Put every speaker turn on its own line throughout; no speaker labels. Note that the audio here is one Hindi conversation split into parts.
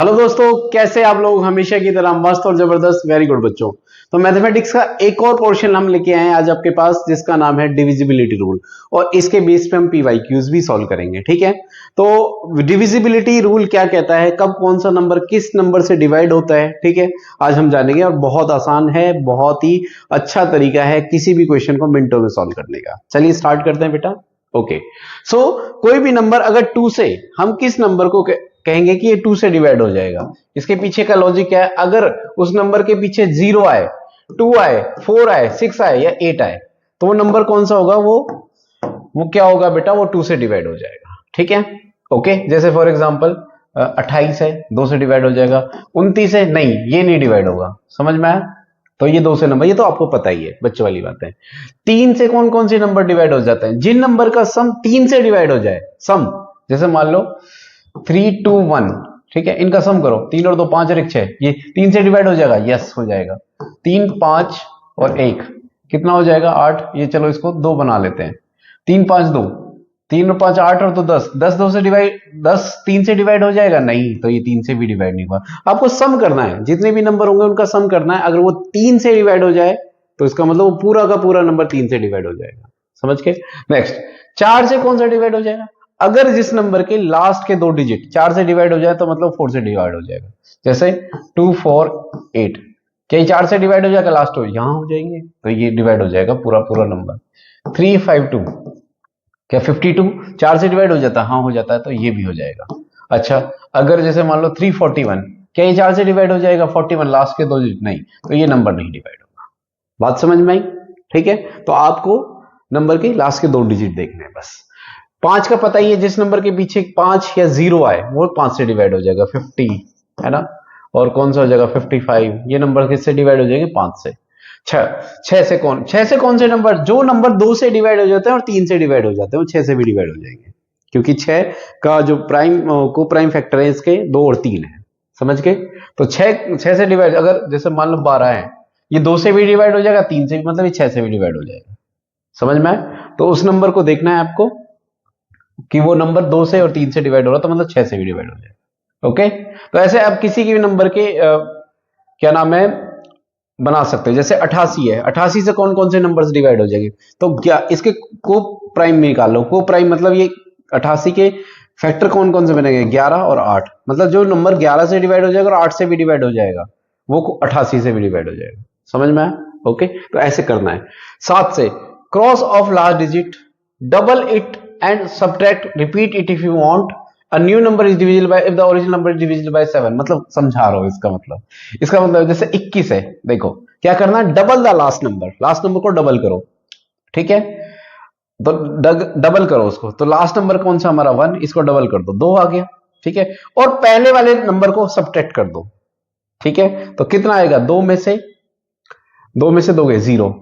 हेलो दोस्तों, कैसे आप लोग? हमेशा की तरह मस्त और जबरदस्त। वेरी गुड बच्चों। तो मैथमेटिक्स का एक और पोर्शन हम लेके आए हैं आज आपके पास, जिसका नाम है डिविजिबिलिटी रूल। और इसके बेस पे हम पीवाईक्यूज भी सॉल्व करेंगे। ठीक है, तो डिविजिबिलिटी रूल क्या कहता है, कब कौन सा नंबर किस नंबर से डिवाइड होता है, ठीक है, आज हम जानेंगे। और बहुत आसान है, बहुत ही अच्छा तरीका है किसी भी क्वेश्चन को मिनटों में सॉल्व करने का। चलिए स्टार्ट करते हैं बेटा। ओके, सो कोई भी नंबर अगर 2 से, हम किस नंबर को कहेंगे कि ये 2 से डिवाइड हो जाएगा। इसके पीछे का लॉजिक क्या है, अगर उस नंबर के पीछे 0 आए, 2 आए, 4 आए, 6 आए या 8 आए, तो वो नंबर कौन सा होगा? वो क्या होगा बेटा? वो 2 से डिवाइड हो जाएगा। ठीक है, ओके। जैसे फॉर एग्जांपल 28 है, 2 से डिवाइड हो जाएगा। 29 है, नहीं ये नहीं डिवाइड होगा। समझ में आया? तो ये 2 से नंबर, ये तो आपको पता ही है, बच्चों वाली बात है। 3 से कौन कौन से नंबर डिवाइड हो जाते हैं? जिन नंबर का सम 3 से डिवाइड हो जाए, सम, जैसे मान लो 3 2 1, ठीक है, इनका सम करो, 3 और 2 5 और 1 6, ये 3 से डिवाइड हो जाएगा? यस हो जाएगा। 3 5 और 1 कितना हो जाएगा? 8। ये चलो इसको 2 बना लेते हैं। 3 5 2, 3 और 5 8 और 2 10, 10 2 से डिवाइड, 10 3 से डिवाइड हो जाएगा? नहीं, तो ये 3 से भी डिवाइड नहीं हुआ। आपको सम करना है, जितने भी नंबर होंगे उनका सम करना है। अगर वो 3 से डिवाइड हो जाए तो इसका मतलब वो पूरा का पूरा नंबर 3 से डिवाइड हो जाएगा। समझ के? नेक्स्ट, 4 से कौन सा डिवाइड हो जाएगा? अगर जिस नंबर के लास्ट के 2 डिजिट 4 से डिवाइड हो जाए तो मतलब 4 से डिवाइड हो जाएगा। जैसे 2 4 8, क्या ये 4 से डिवाइड हो जाएगा? लास्ट हो यहां हो जाएंगे तो ये डिवाइड हो जाएगा पूरा पूरा नंबर। 3 5 2, क्या 52 4 से डिवाइड हो जाता है? हाँ हो जाता है, तो ये भी हो जाएगा। अच्छा, अगर जैसे मान लो 341, क्या ये 4 से डिवाइड हो जाएगा? 41 लास्ट के 2 डिजिट, नहीं, तो ये नंबर नहीं डिवाइड होगा। बात समझ में आई? ठीक है, तो आपको नंबर के लास्ट के 2 डिजिट देखने हैं बस। 5 का पता ही है, जिस नंबर के पीछे 5 या 0 आए वो 5 से डिवाइड हो जाएगा। 50 है ना, और कौन सा हो जाएगा? 55। ये नंबर किससे डिवाइड हो जाएंगे? 5 से। 6 से कौन से नंबर? जो नंबर 2 से डिवाइड हो जाते हैं और 3 से डिवाइड हो जाते हैं वो 6 से भी डिवाइड हो जाएंगे, क्योंकि 6 का जो प्राइम को प्राइम फैक्टर है इसके 2 और 3 है। समझ के? तो 6 से डिवाइड, अगर जैसे मान लो 12 है, ये 2 से भी डिवाइड हो जाएगा, 3 से भी, मतलब ये 6 से भी डिवाइड हो जाएगा। समझ में आए? तो उस नंबर को देखना है आपको कि वो नंबर 2 से और 3 से डिवाइड हो रहा, तो मतलब 6 से भी डिवाइड हो जाएगा। ओके, तो ऐसे आप किसी के भी नंबर के क्या नाम है बना सकते हो। जैसे 88 है, 88 से कौन कौन से नंबर्स डिवाइड हो जाएंगे? तो क्या इसके को प्राइम निकाल लो। को प्राइम मतलब ये 88 के फैक्टर कौन कौन से बनेंगे? 11 और 8, मतलब जो नंबर 11 से डिवाइड हो जाएगा और 8 से भी डिवाइड हो जाएगा वो 88 से भी डिवाइड हो जाएगा। समझ में आया? ओके, तो ऐसे करना है। 7 से cross of last digit, double it and subtract, repeat it if you want. A new number is divisible by if the original number is divisible by 7। मतलब समझा रहा हूं इसका मतलब जैसे 21 है, देखो क्या करना है, डबल द लास्ट नंबर को डबल करो। ठीक है, तो डबल करो उसको, तो लास्ट नंबर कौन सा हमारा? 1, इसको डबल कर दो, 2 आ गया। ठीक है, और पहले वाले नंबर को सब्ट्रैक्ट कर दो। ठीक है, तो कितना आएगा? 2 में से 2 गए 0,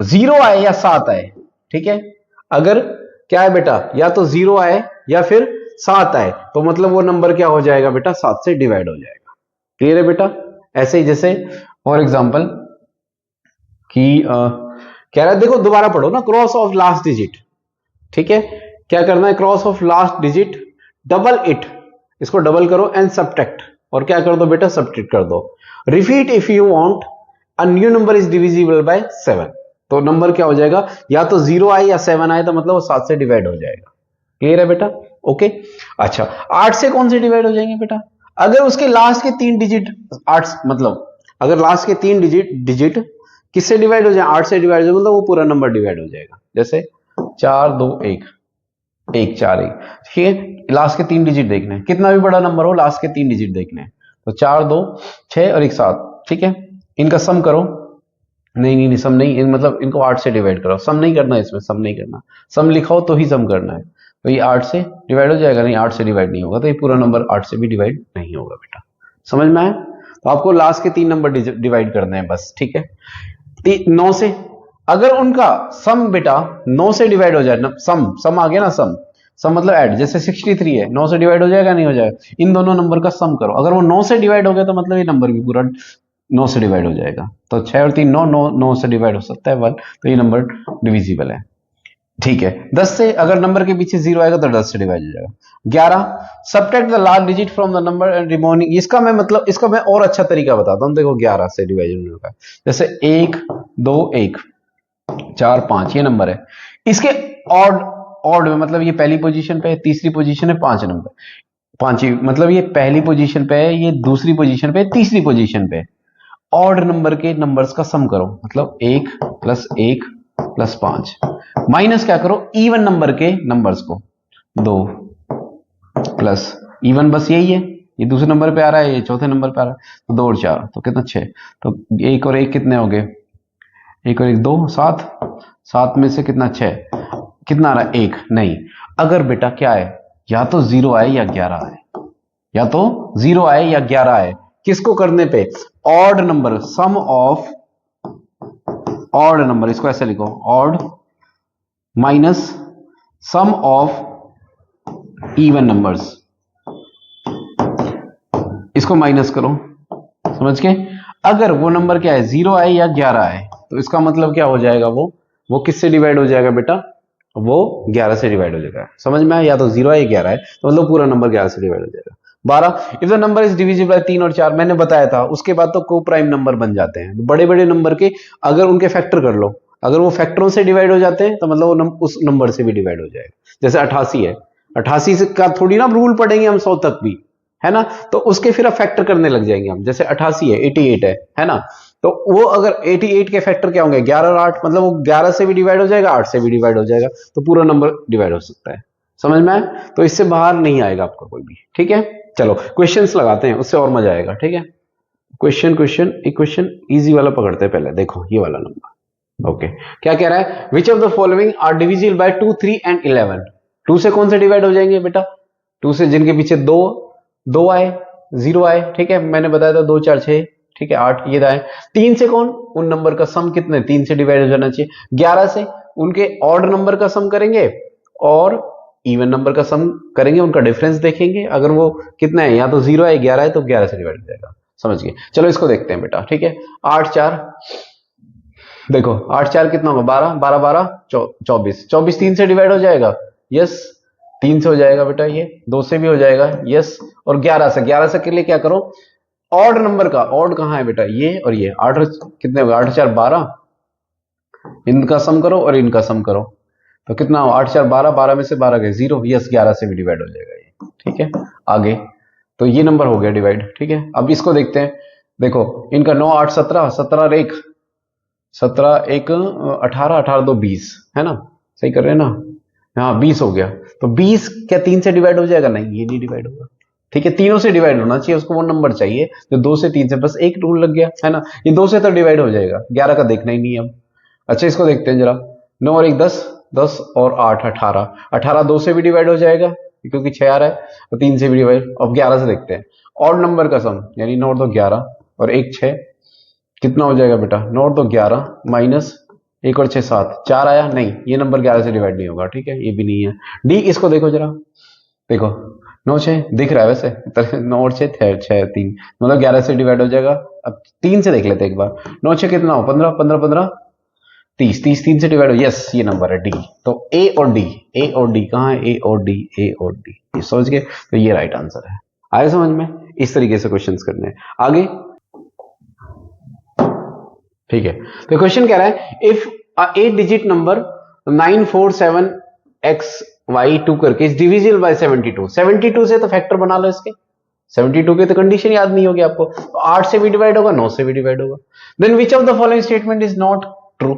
0 आए या 7 आए। ठीक है, अगर क्या है बेटा, या तो 0 आए या फिर 7 आए, तो मतलब वो नंबर क्या हो जाएगा बेटा? 7 से डिवाइड हो जाएगा। क्लियर है बेटा? ऐसे ही जैसे फॉर एग्जांपल कि कह रहा है, देखो दोबारा पढ़ो ना, क्रॉस ऑफ लास्ट डिजिट। ठीक है, क्या करना है? Cross of last digit, double it, इसको डबल करो एंड सब्ट्रैक्ट, और क्या कर दो बेटा? सब्ट्रैक्ट कर दो। Repeat if you want a new number is divisible by 7, तो नंबर क्या हो जाएगा? या तो 0 आए या 7 आए, तो मतलब वो 7 से डिवाइड हो जाएगा। क्लियर है बेटा? ओके। अच्छा, 8 से कौन से डिवाइड हो जाएंगे बेटा? अगर उसके लास्ट के 3 डिजिट 8, मतलब अगर लास्ट के 3 डिजिट किससे डिवाइड हो जाए? 8 से डिवाइड हो जाए, मतलब वो पूरा नंबर डिवाइड हो जाएगा। जैसे 4 2 1, 1 4 1। ठीक है, लास्ट के 3 डिजिट देखने हैं, कितना भी बड़ा नंबर हो लास्ट के 3 डिजिट देखने हैं। तो 4 2 6 और 1 7। ठीक है, इनका सम करो। नहीं, सम नहीं, मतलब इनको 8 से डिवाइड करो। सम नहीं करना, इसमें सम नहीं करना, सम लिखाओ तो ही सम करना है। तो ये 8 से डिवाइड हो जाएगा? नहीं, 8 से डिवाइड नहीं होगा, तो ये पूरा नंबर 8 से भी डिवाइड नहीं होगा बेटा। समझ में आया? तो आपको लास्ट के 3 नंबर डिवाइड करने हैं बस। ठीक है, 9 से, अगर उनका सम बेटा 9 से डिवाइड हो जाए, सम आ गया ना, सम मतलब ऐड, जैसे 63 है, 9 से डिवाइड हो जाएगा? नहीं हो जाएगा। इन दोनों नंबर का सम करो, अगर वो 9 से डिवाइड हो गया तो मतलब ये नंबर भी पूरा 9 से डिवाइड हो जाएगा। तो 6 और 3 9, 9 से डिवाइड हो सकता है 1, तो ये नंबर डिविजिबल है। ठीक है, 10 से अगर नंबर के पीछे 0 आएगा तो 10 से डिवाइड हो जाएगा। 11, subtract the last digit from the number and remaining. इसका मैं मतलब इसका मैं और अच्छा तरीका बताता हूं। देखो 11 से डिवाइड होगा, जैसे 1 2 1 4 5 ये नंबर है। इसके ऑड ऑड में मतलब ये पहली पोजीशन पे है, तीसरी पोजीशन है, 5 नंबर, 5 ही मतलब ये पहली पोजीशन पे है, ये दूसरी पोजीशन पे है, तीसरी पोजीशन पे है। ऑड नंबर के नंबर्स का सम करो, मतलब 1 प्लस 1 प्लस 5 माइनस क्या करो इवन नंबर के नंबर्स को, 2 प्लस इवन बस यही है, ये दूसरे नंबर पे आ रहा है, ये चौथे नंबर पे आ रहा है, तो 2 और 4 तो कितना 6, तो 1 और 1 कितने हो गए, 1 और 1 2 7, 7 में से कितना 6, कितना आ रहा है 1, नहीं अगर बेटा क्या है या तो 0 आए या 11 आए, या तो 0 आए या 11 आए, किसको करने पे, odd number, sum of odd number, इसको ऐसे लिखो odd minus sum of even numbers, इसको माइनस करो, समझ के। अगर वो नंबर क्या है 0 आए या 11 आए तो इसका मतलब क्या हो जाएगा, वो किससे डिवाइड हो जाएगा बेटा, वो 11 से डिवाइड हो जाएगा। समझ में आया, या तो 0 आए या 11 आए तो मतलब पूरा नंबर 11 से डिवाइड हो जाएगा। 12, if the number is divisible by 3 और 4, मैंने बताया था उसके बाद तो को प्राइम नंबर बन जाते हैं। बड़े बड़े नंबर के अगर उनके फैक्टर कर लो, अगर वो फैक्टरों से डिवाइड हो जाते हैं तो मतलब वो उस नंबर से भी डिवाइड हो जाएगा। जैसे 88 है, 88 से का थोड़ी ना रूल पढ़ेंगे हम 100 तक भी, है ना, तो उसके फिर अब फैक्टर करने लग जाएंगे हम। जैसे 88 है, 88 है ना, तो वो अगर 88 के फैक्टर क्या होंगे 11 और 8, मतलब वो 11 से भी डिवाइड हो जाएगा, 8 से भी डिवाइड हो जाएगा, तो पूरा नंबर डिवाइड हो सकता है। समझ में आया, तो इससे बाहर नहीं आएगा आपका कोई भी। ठीक है, चलो क्वेश्चंस लगाते हैं, उससे और मजा आएगा। ठीक है, क्वेश्चन इजी वाला पकड़ते हैं पहले। देखो ये वाला नंबर, ओके, क्या कह रहा है, which of the following are divisible by 2 3 and 11। 2 से कौन से डिवाइड हो जाएंगे बेटा, 2 से जिनके पीछे 2 आए, 0 आए, ठीक है, मैंने बताया था 2 4 6, ठीक है 8 ये आए। 3 से कौन, उन नंबर का सम कितने 3 से डिवाइड हो जाना चाहिए। 11 से उनके ऑड नंबर का सम करेंगे और इवन नंबर का सम करेंगे, उनका डिफरेंस देखेंगे, अगर वो कितना है, या तो 0 है 11 है तो 11 से डिवाइड हो जाएगा। समझ गए, चलो इसको देखते हैं बेटा। ठीक है, 8 4, देखो 8 4 कितना होगा 12, 12 12 24, 24 3 से डिवाइड हो जाएगा, यस 3 से हो जाएगा बेटा, ये 2 से भी हो जाएगा, यस, और 11 से के लिए क्या करो, ऑड नंबर का, ऑड कहां है बेटा, ये और ये, 8 कितने होगा 8 4 12, इनका सम करो और इनका सम करो, तो कितना हो 8 4 12, 12 में से 12 गए 0, यस 11 से भी डिवाइड हो जाएगा ये। ठीक है, आगे तो ये नंबर हो गया डिवाइड। ठीक है, अब इसको देखते हैं, देखो इनका 9 8 17, 17 और 1 17 1 18, 18 2 20, है ना, सही कर रहे हैं ना, हाँ 20 हो गया, तो 20 क्या 3 से डिवाइड हो जाएगा, नहीं ये नहीं डिवाइड होगा। ठीक है, तीनों से डिवाइड होना चाहिए, उसको वो नंबर चाहिए जो 2 से 3 से, बस एक रूल लग गया, है ना, ये 2 से तो डिवाइड हो जाएगा, 11 का देखना ही नहीं है अब। अच्छा इसको देखते हैं जरा, 9 और 1 10, 10 और 8 18, 18 2 से भी डिवाइड हो जाएगा क्योंकि 6 आ रहा है, तो 3 से भी डिवाइड। अब 11 से देखते हैं, ऑड नंबर का सम, यानी 9 2 11 और 1 6, कितना हो जाएगा बेटा, 9 2 11 माइनस 1 और 6 7, 4 आया, नहीं ये नंबर 11 से डिवाइड नहीं होगा। ठीक है, ये भी नहीं है। डी, इसको देखो जरा, देखो 9 6 दिख रहा है वैसे, 9 और 6 6 3, मतलब 11 से डिवाइड हो जाएगा। अब 3 से देख लेते हैं एक बार, 9 6 कितना हो 15, 15 15 30, 30 3 से डिवाइड हो, यस ये नंबर है डी। तो ए और डी, ए और डी कहाँ है, ए और डी, ए और डी, ये समझ गए, तो ये राइट आंसर है। आए समझ में, इस तरीके से क्वेश्चंस करने हैं आगे। ठीक है, तो क्वेश्चन कह रहा है, इफ 8 डिजिट नंबर 947xy2 करके इज डिविजिबल बाय 72, 72 से तो फैक्टर बना लो इसके, 72 की तो कंडीशन याद नहीं होगी आपको, तो 8 से भी डिवाइड होगा, 9 से भी डिवाइड होगा। Then which of the following statement is not true,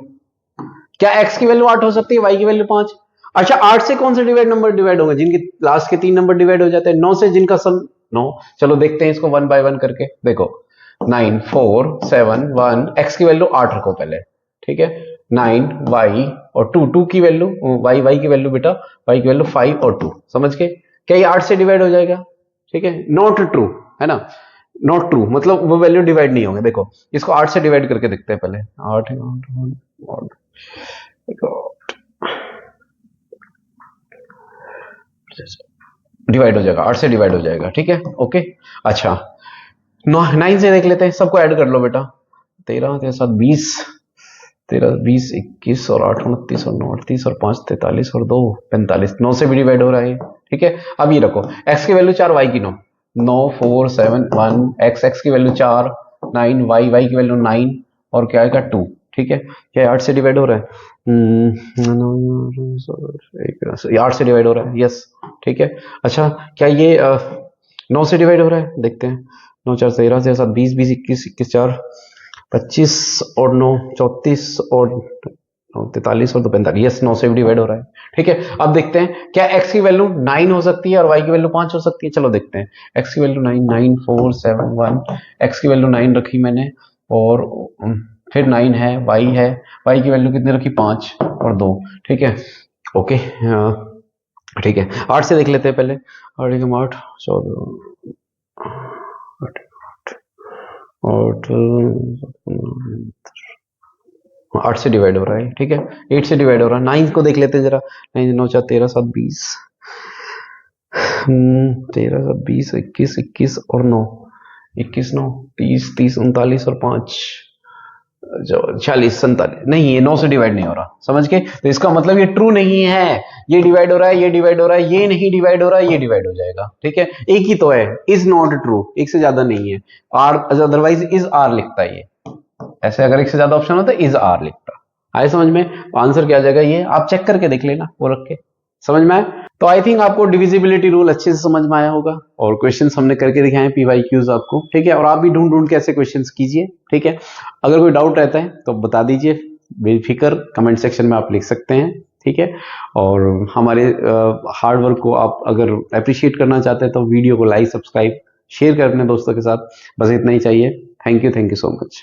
क्या x की वैल्यू 8 हो सकती है, y की वैल्यू 5। अच्छा 8 से कौन से नंबर डिवाइड होंगे, जिनके लास्ट के 3 नंबर डिवाइड हो जाते हैं। 9 से जिनका सम 9, चलो देखते हैं इसको 1 बाय 1 करके। देखो 9 4 7 1, x की वैल्यू 8 रखो पहले, ठीक है, 9 y और 2, 2 की वैल्यू y की वैल्यू बेटा, y की वैल्यू 5 और 2, समझ के, क्या ये 8 से डिवाइड हो जाएगा। ठीक है, नॉट ट्रू, है ना, नॉट ट्रू मतलब वो वैल्यू डिवाइड नहीं होंगे। देखो इसको 8 से डिवाइड करके देखते हैं पहले, 8 डिवाइड हो जाएगा, 8 से डिवाइड हो जाएगा। ठीक है, ओके। अच्छा 9 से देख लेते हैं, सबको ऐड कर लो बेटा, 13 13 7 20, 13 20 21 और 8 29 और 9 38 और 5 43 और 2 45, 9 से भी डिवाइड हो रहा है, ठीक है। अब ये रखो, x की वैल्यू 4, y की 9, 9 4 7 1, x की वैल्यू 4 9, y की वैल्यू 9 और क्या आएगा 2, ठीक है। क्या 8 से डिवाइड हो रहा है? 8 से डिवाइड हो रहा है, यस, ठीक है। अच्छा, क्या ये 9 से डिवाइड हो रहा है? देखते हैं। 9 4 13 से 7 20 20 21 21 4 25 और 9 34 और 43 और 2 45, यस, 9 से भी डिवाइड हो रहा है, ठीक है। अब देखते हैं क्या x की वैल्यू 9 हो सकती है और y की वैल्यू 5 हो सकती है। चलो देखते हैं। x की वैल्यू 9 9 4 7 1, x की वैल्यू 9 रखी मैंने और फिर 9 है, y की वैल्यू कितनी रखी? 5 और 2, ठीक है। ओके, ठीक है। 8 से देख लेते हैं पहले। 8 8 14 8 8 से डिवाइड हो रहा है, ठीक है। 8 से डिवाइड हो रहा है। 9 को देख लेते हैं जरा। 9 9 4 13 7 20, 13 7 20 21 21 और 9 21 9 30 30 39 और 5 40 47, नहीं, ये 9 से डिवाइड नहीं हो रहा, समझ के। तो इसका मतलब ये ट्रू नहीं है। ये डिवाइड हो रहा है, ये डिवाइड हो रहा है, ये नहीं डिवाइड हो रहा है, ये डिवाइड हो जाएगा, ठीक है। एक ही तो है, इज नॉट ट्रू, एक से ज्यादा नहीं है। आर, अदरवाइज इज आर लिखता है ये। ऐसे अगर एक से ज्यादा ऑप्शन होता है इज आर लिखता। आए समझ में? आंसर क्या आ जाएगा? ये आप चेक करके देख लेना, वो रख के। समझ में आए? तो आई थिंक आपको डिविजिबिलिटी रूल अच्छे से समझ में आया होगा और क्वेश्चंस हमने करके दिखाए PYQs आपको, ठीक है। और आप भी ढूंढ ढूंढ के ऐसे क्वेश्चंस कीजिए, ठीक है। अगर कोई डाउट रहता है तो बता दीजिए, बेफिक्र कमेंट सेक्शन में आप लिख सकते हैं, ठीक है। और हमारे हार्ड वर्क को आप अगर अप्रिशिएट करना चाहते हैं तो वीडियो को लाइक, सब्सक्राइब, शेयर करें अपने दोस्तों के साथ। बस इतना ही चाहिए। Thank you so much.